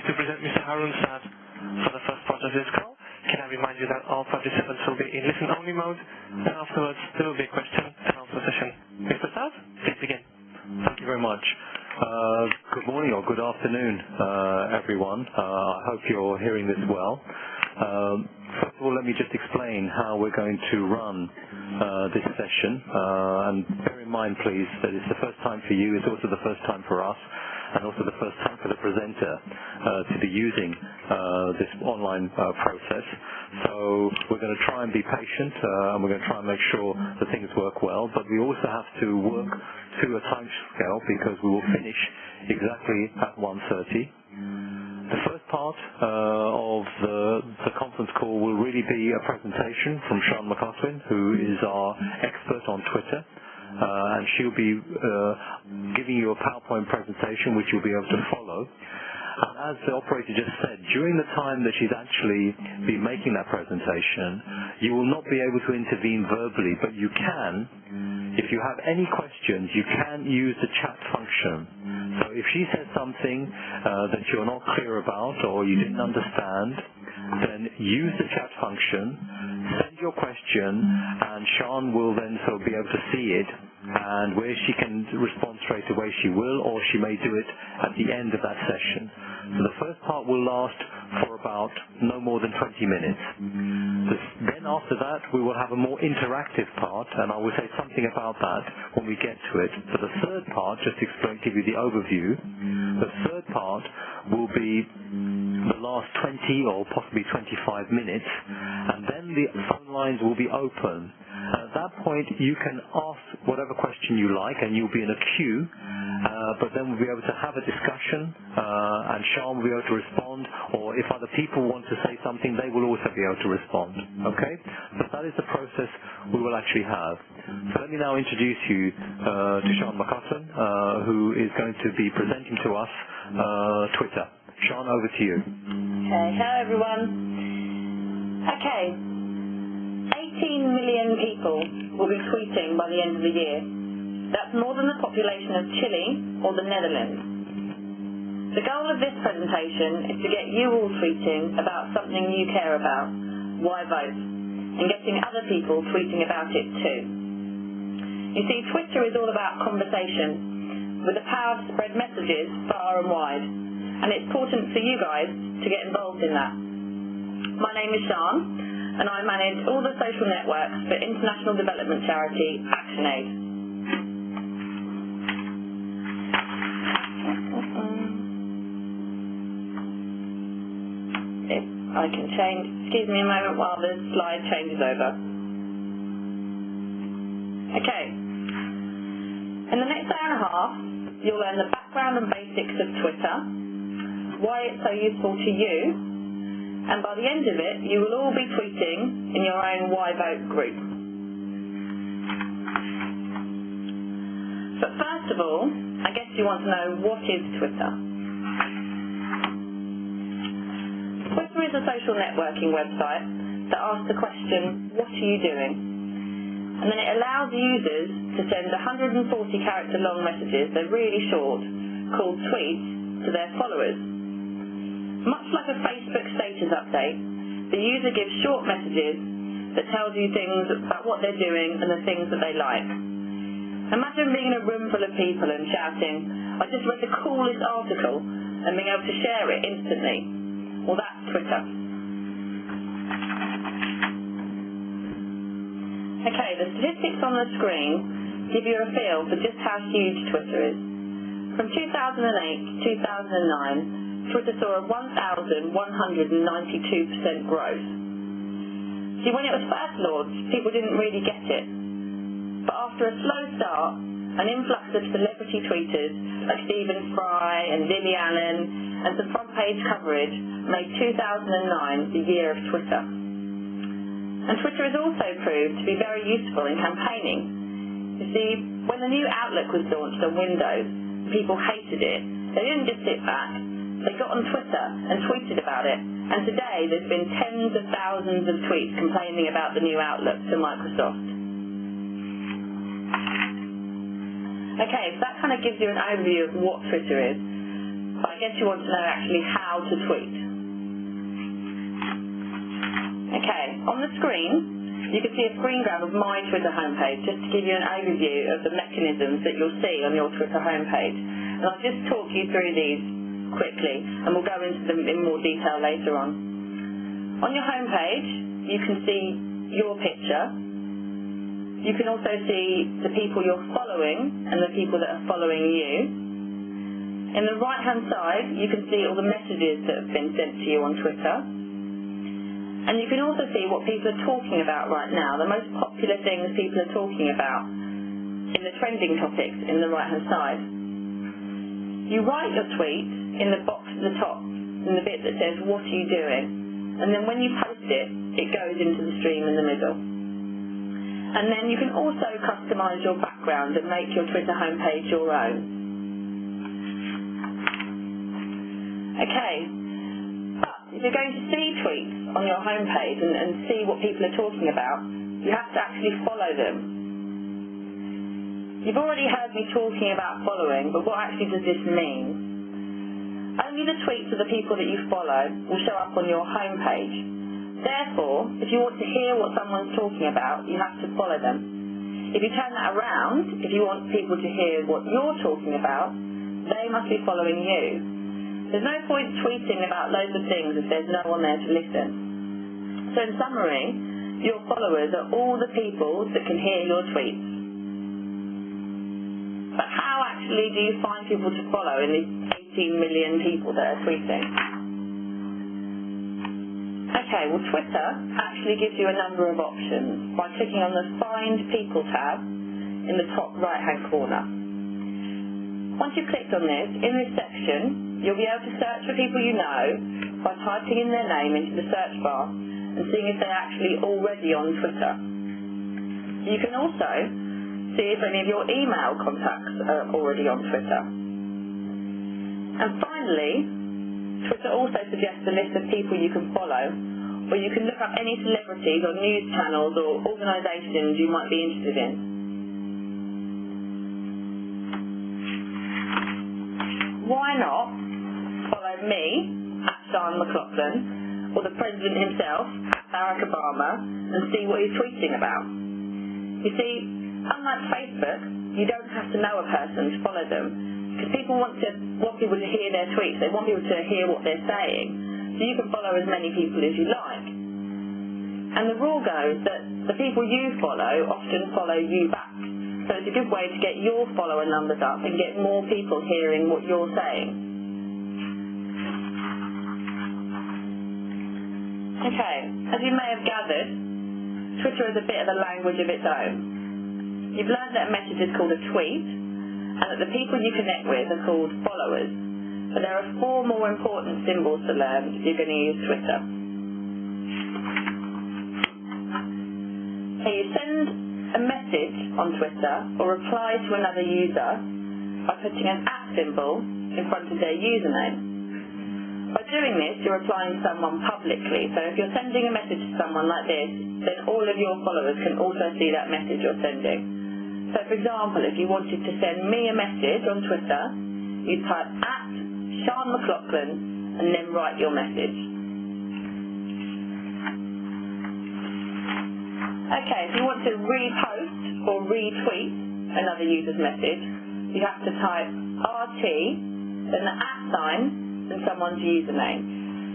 pleased to present Mr. Harun Saad for the first part of this call. Can I remind you that all participants will be in listen-only mode, and afterwards there will be a question and answer session. Mr. Saad, please begin. Thank you very much. Good morning or good afternoon, everyone. I hope you're hearing this well. First of all, let me just explain how we're going to run this session. And bear in mind, please, that it's the first time for you, it's also the first time for us, and also the first time for the presenter to be using this online process. So we're going to try and be patient, and we're going to try and make sure that things work well, but we also have to work to a time scale because we will finish exactly at 1:30. The first part of the conference call will really be a presentation from Sian Mc Lachlan, who is our expert on Twitter. And she'll be giving you a PowerPoint presentation which you'll be able to follow. And as the operator just said, during the time that she's actually been making that presentation, you will not be able to intervene verbally, but you can, if you have any questions, you can use the chat function. So if she says something that you're not clear about or you didn't understand, then use the chat function, send your question, and Sian will then be able to see it, and where she can respond straight away she will, or she may do it at the end of that session. So the first part will last for about no more than 20 minutes. Then after that we will have a more interactive part, and I will say something about that when we get to it. For the third part, just to give you the overview, the third part will be the last 20 or possibly 25 minutes, and then the phone lines will be open. At that point you can ask whatever question you like, and you'll be in a queue, but then we'll be able to have a discussion, and Sian will be able to respond, or if other people want to say something, they will also be able to respond. Okay? So that is the process we will actually have. So let me now introduce you to Sian Mc Lachlan, who is going to be presenting to us Twitter. Sian, over to you. Okay, hello everyone. Okay, 18 million people will be tweeting by the end of the year. That's more than the population of Chile or the Netherlands. The goal of this presentation is to get you all tweeting about something you care about, why vote, and getting other people tweeting about it too. You see, Twitter is all about conversation, with the power to spread messages far and wide, and it's important for you guys to get involved in that. My name is Sian, and I manage all the social networks for international development charity ActionAid. If I can change, excuse me a moment while the slide changes over. Okay. In the next hour and a half, you'll learn the background and basics of Twitter, why it's so useful to you, and by the end of it, you will all be tweeting in your own Why Vote group. But first of all, I guess you want to know, what is Twitter? Twitter is a social networking website that asks the question, what are you doing? And then it allows users to send 140-character long messages, they're really short, called tweets, to their followers. Much like a Facebook status update, the user gives short messages that tells you things about what they're doing and the things that they like. Imagine being in a room full of people and shouting, I just read the coolest article, and being able to share it instantly. Well, that's Twitter. Okay, the statistics on the screen give you a feel for just how huge Twitter is. From 2008 to 2009, Twitter saw a 1,192% growth. See, when it was first launched, people didn't really get it. But after a slow start, an influx of celebrity tweeters like Stephen Fry and Lily Allen and some front-page coverage made 2009 the year of Twitter. And Twitter has also proved to be very useful in campaigning. You see, when the new Outlook was launched on Windows, people hated it. They didn't just sit back. They got on Twitter and tweeted about it, and today there's been tens of thousands of tweets complaining about the new Outlook to Microsoft. Okay, so that kind of gives you an overview of what Twitter is. but I guess you want to know actually how to tweet. Okay, on the screen, you can see a screen grab of my Twitter homepage, just to give you an overview of the mechanisms that you'll see on your Twitter homepage. And I'll just talk you through these quickly, and we'll go into them in more detail later on. On your homepage, you can see your picture. You can also see the people you're following and the people that are following you. In the right-hand side, you can see all the messages that have been sent to you on Twitter. And you can also see what people are talking about right now, the most popular things people are talking about in the trending topics in the right-hand side. You write your tweet in the box at the top, in the bit that says, "What are you doing?" And then when you post it, it goes into the stream in the middle. And then you can also customise your background and make your Twitter homepage your own. Okay, but if you're going to see tweets on your homepage and see what people are talking about, you have to actually follow them. You've already heard me talking about following, but what actually does this mean? Only the tweets of the people that you follow will show up on your homepage. Therefore, if you want to hear what someone's talking about, you have to follow them. If you turn that around, if you want people to hear what you're talking about, they must be following you. There's no point tweeting about loads of things if there's no one there to listen. So in summary, your followers are all the people that can hear your tweets. But how actually do you find people to follow in these 18 million people that are tweeting? Okay, well Twitter actually gives you a number of options by clicking on the Find People tab in the top right-hand corner. Once you've clicked on this, in this section, you'll be able to search for people you know by typing in their name into the search bar and seeing if they're actually already on Twitter. You can also see if any of your email contacts are already on Twitter. And finally, Twitter also suggests a list of people you can follow, or you can look up any celebrities or news channels or organisations you might be interested in. Why not follow me, @Sian Mc Lachlan, or the President himself, @Barack Obama, and see what he's tweeting about? You see, unlike Facebook, you don't have to know a person to follow them, because people want people to hear their tweets. They want people to hear what they're saying. So you can follow as many people as you like. And the rule goes that the people you follow often follow you back. So it's a good way to get your follower numbers up and get more people hearing what you're saying. Okay, as you may have gathered, Twitter is a bit of a language of its own. You've learned that a message is called a tweet, and that the people you connect with are called followers. But there are 4 more important symbols to learn if you're going to use Twitter. So you send a message on Twitter or reply to another user by putting an @ symbol in front of their username. By doing this, you're replying to someone publicly. So if you're sending a message to someone like this, then all of your followers can also see that message you're sending. So for example, if you wanted to send me a message on Twitter, you'd type @Sian Mc Lachlan and then write your message. Okay, if you want to repost or retweet another user's message, you have to type RT, then the @ and someone's username.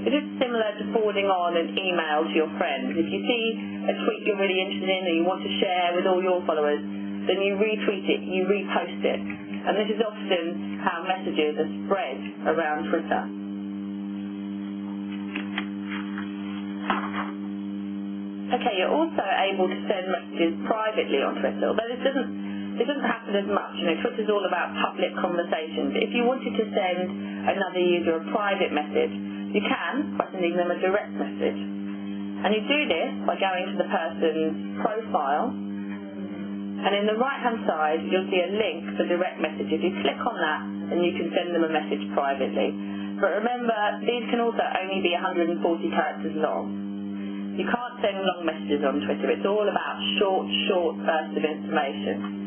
It is similar to forwarding on an email to your friends. If you see a tweet you're really interested in and you want to share with all your followers, then you retweet it, you repost it. And this is often how messages are spread around Twitter. Okay, you're also able to send messages privately on Twitter, although this doesn't happen as much. You know, Twitter's all about public conversations. If you wanted to send another user a private message, you can by sending them a direct message. And you do this by going to the person's profile, and in the right-hand side, you'll see a link for direct message. If you click on that, then you can send them a message privately. But remember, these can also only be 140 characters long. You can't send long messages on Twitter. It's all about short bursts of information.